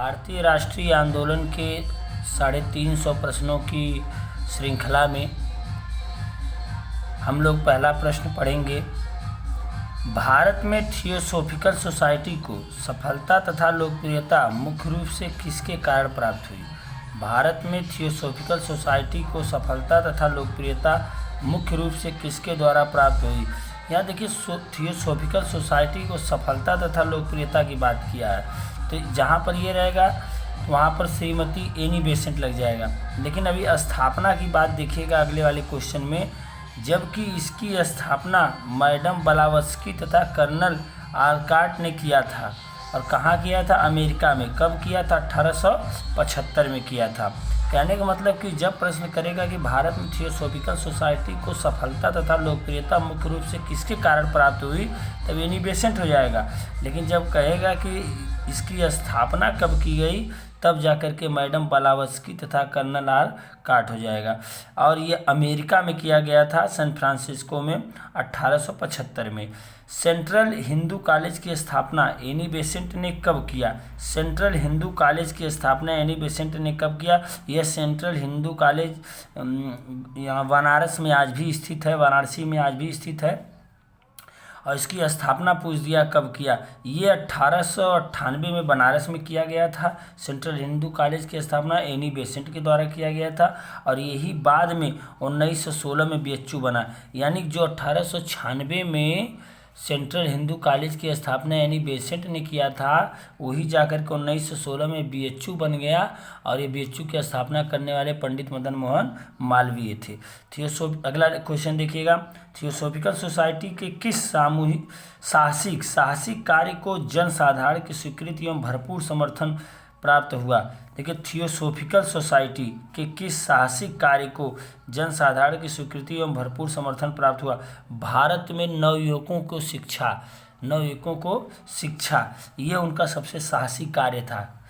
भारतीय राष्ट्रीय आंदोलन के 350 प्रश्नों की श्रृंखला में हम लोग पहला प्रश्न पढ़ेंगे। भारत में थियोसॉफिकल सोसाइटी को सफलता तथा लोकप्रियता मुख्य रूप से किसके कारण प्राप्त हुई? भारत में थियोसॉफिकल सोसाइटी को सफलता तथा लोकप्रियता मुख्य रूप से किसके द्वारा प्राप्त हुई? यहाँ देखिए, थियोसॉफिकल सोसाइटी को सफलता तथा लोकप्रियता की बात किया है, तो जहाँ पर ये रहेगा तो वहाँ पर श्रीमती एनी बेसेंट लग जाएगा। लेकिन अभी स्थापना की बात देखिएगा अगले वाले क्वेश्चन में, जबकि इसकी स्थापना मैडम ब्लावत्स्की तथा कर्नल आलकॉट ने किया था। और कहाँ किया था? अमेरिका में। कब किया था? 1875 में किया था। कहने का मतलब कि जब प्रश्न करेगा कि भारत में थियोसॉफिकल सोसाइटी को सफलता तथा लोकप्रियता मुख्य रूप से किसके कारण प्राप्त हुई, तब एनी बेसेंट हो जाएगा। लेकिन जब कहेगा कि इसकी स्थापना कब की गई, तब जाकर के मैडम ब्लावत्स्की तथा कर्नल आलकॉट हो जाएगा। और ये अमेरिका में किया गया था, सैन फ्रांसिस्को में 1875 में। सेंट्रल हिंदू कॉलेज की स्थापना एनी बेसेंट ने कब किया? सेंट्रल हिंदू कॉलेज की स्थापना एनी बेसेंट ने कब किया? यह सेंट्रल हिंदू कॉलेज यहाँ बनारस में आज भी स्थित है, वाराणसी में आज भी स्थित है। और इसकी स्थापना पूछ दिया कब किया? ये 1898 में बनारस में किया गया था। सेंट्रल हिंदू कॉलेज की स्थापना एनी बेसेंट के द्वारा किया गया था। और यही बाद में 1916 में बीएचयू बना। यानी जो 1896 में सेंट्रल हिंदू कॉलेज की स्थापना एनी बेसेंट ने किया था, वही जाकर के 1916 में बीएचयू बन गया। और ये बीएचयू की स्थापना करने वाले पंडित मदन मोहन मालवीय थे। अगला क्वेश्चन देखिएगा, थियोसॉफिकल सोसाइटी के किस साहसिक कार्य को जन साधारण की स्वीकृति एवं भरपूर समर्थन प्राप्त हुआ? देखिए, थियोसॉफिकल सोसाइटी के किस साहसिक कार्य को जन साधारण की स्वीकृति एवं भरपूर समर्थन प्राप्त हुआ? भारत में नवयुवकों को शिक्षा, ये उनका सबसे साहसिक कार्य था।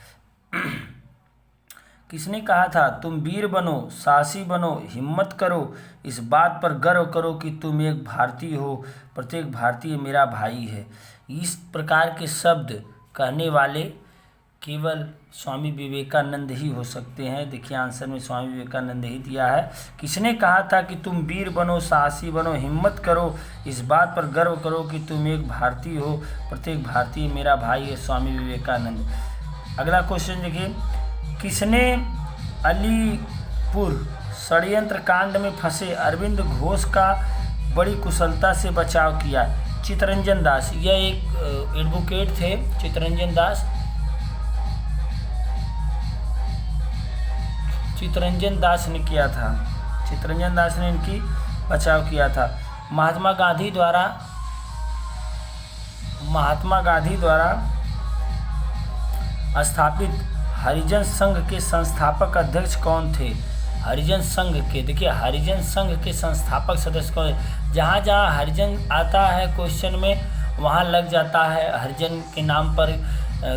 किसने कहा था? तुम वीर बनो, साहसी बनो, हिम्मत करो, इस बात पर गर्व करो कि तुम एक भारतीय हो, प्रत्येक भारतीय मेरा भाई है। इस प्रकार के शब्द कहने वाले केवल स्वामी विवेकानंद ही हो सकते हैं। देखिए, आंसर में स्वामी विवेकानंद ही दिया है। किसने कहा था कि तुम वीर बनो, साहसी बनो, हिम्मत करो, इस बात पर गर्व करो कि तुम एक भारतीय हो, प्रत्येक भारतीय मेरा भाई है? स्वामी विवेकानंद। अगला क्वेश्चन देखिए, किसने अलीपुर षड्यंत्र कांड में फंसे अरविंद घोष का बड़ी कुशलता से बचाव किया? चित्तरंजन दास। यह एक एडवोकेट थे, चित्तरंजन दास ने किया था। चित्तरंजन दास ने इनकी बचाव किया था। महात्मा गांधी द्वारा स्थापित हरिजन संघ के संस्थापक अध्यक्ष कौन थे? हरिजन संघ के, देखिए, हरिजन संघ के संस्थापक सदस्य कौन? जहाँ जहाँ हरिजन आता है क्वेश्चन में, वहाँ लग जाता है हरिजन के नाम पर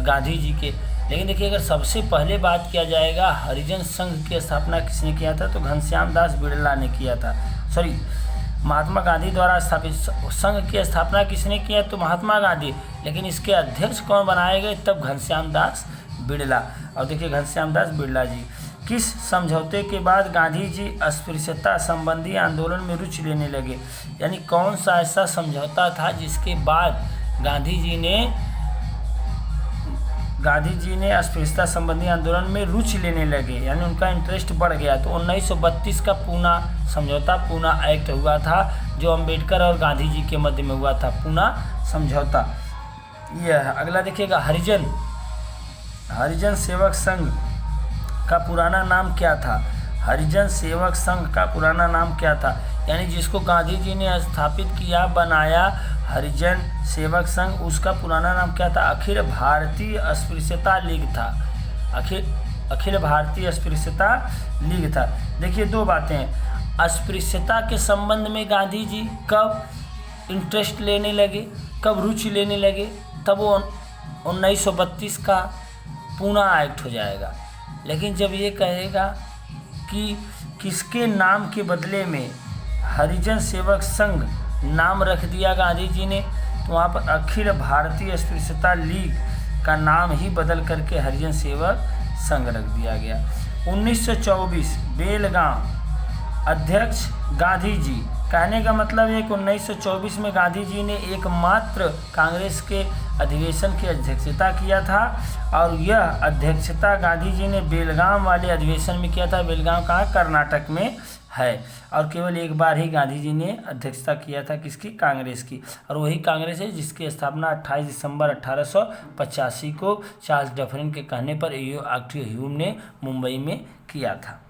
गांधी जी के। लेकिन देखिए, अगर सबसे पहले बात किया जाएगा हरिजन संघ की स्थापना किसने किया था, तो घनश्याम दास बिड़ला ने किया था। महात्मा गांधी द्वारा स्थापित संघ की स्थापना किसने किया? तो महात्मा गांधी। लेकिन इसके अध्यक्ष कौन बनाए गए? तब घनश्याम दास बिड़ला। और देखिए, घनश्याम दास बिड़ला जी। किस समझौते के बाद गांधी जी अस्पृश्यता संबंधी आंदोलन में रुचि लेने लगे? यानी कौन सा ऐसा समझौता था जिसके बाद गांधी जी ने अस्पृश्यता संबंधी आंदोलन में रुचि लेने लगे, यानी उनका इंटरेस्ट बढ़ गया? तो 1932 का पूना समझौता, पूना एक्ट हुआ था, जो अंबेडकर और गांधी जी के मध्य में हुआ था, पूना समझौता। यह है। अगला देखिएगा, हरिजन सेवक संघ का पुराना नाम क्या था? हरिजन सेवक संघ का पुराना नाम क्या था? यानी जिसको गांधी जी ने स्थापित किया, बनाया, हरिजन सेवक संघ, उसका पुराना नाम क्या था? अखिल भारतीय अस्पृश्यता लीग था। अखिल भारतीय अस्पृश्यता लीग था। देखिए, दो बातें हैं। अस्पृश्यता के संबंध में गांधी जी कब इंटरेस्ट लेने लगे, कब रुचि लेने लगे? तब वो 1932 का पूना एक्ट हो जाएगा। लेकिन जब ये कहेगा कि किसके नाम के बदले में हरिजन सेवक संघ नाम रख दिया गांधी जी ने, तो वहाँ पर अखिल भारतीय अस्पृश्यता लीग का नाम ही बदल करके हरिजन सेवक संघ रख दिया गया। 1924 बेलगांव अध्यक्ष गांधी जी, कहने का मतलब है कि 1924 में गांधी जी ने एकमात्र कांग्रेस के अधिवेशन की अध्यक्षता किया था और यह अध्यक्षता गांधी जी ने बेलगांव वाले अधिवेशन में किया था। बेलगांव कहाँ, कर्नाटक में है। और केवल एक बार ही गांधी जी ने अध्यक्षता किया था किसकी, कांग्रेस की, और वही कांग्रेस है जिसकी स्थापना 28 दिसंबर 1885 को चार्ल्स डफरिन के कहने पर आर्क्ट्यू ह्यूम ने मुंबई में किया था।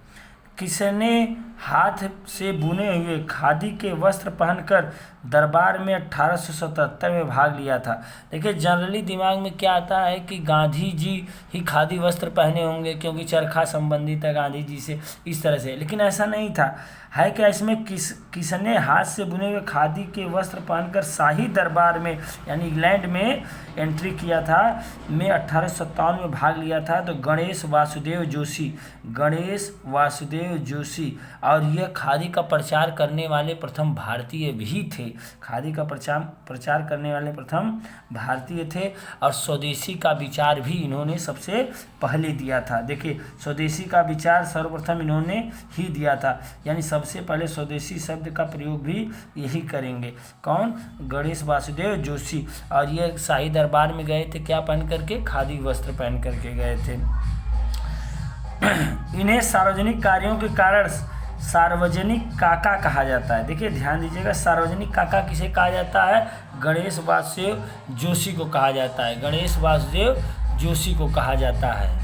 किसने हाथ से बुने हुए खादी के वस्त्र पहनकर दरबार में 1877 में भाग लिया था? देखिए, जनरली दिमाग में क्या आता है कि गांधी जी ही खादी वस्त्र पहने होंगे क्योंकि चरखा संबंधित है गांधी जी से, इस तरह से, लेकिन ऐसा नहीं था। है क्या इसमें, किसने हाथ से बुने हुए खादी के वस्त्र पहनकर शाही दरबार में यानी इंग्लैंड में एंट्री किया था, में 1857 में भाग लिया था? तो गणेश वासुदेव जोशी, और यह खादी का प्रचार करने वाले प्रथम भारतीय भी थे। खादी का प्रचार करने वाले प्रथम भारतीय थे और स्वदेशी का विचार भी इन्होंने सबसे पहले दिया था। देखिए, स्वदेशी का विचार सर्वप्रथम इन्होंने ही दिया था, यानी सबसे पहले स्वदेशी शब्द का प्रयोग भी यही करेंगे। कौन, गणेश वासुदेव जोशी। और ये शाही दरबार में गए थे क्या पहन करके, खादी वस्त्र पहन करके गए थे। इन्हें सार्वजनिक कार्यों के कारण सार्वजनिक काका कहा जाता है। देखिए ध्यान दीजिएगा, सार्वजनिक काका किसे कहा जाता है, गणेश वासुदेव जोशी को कहा जाता है, गणेश वासुदेव जोशी को कहा जाता है।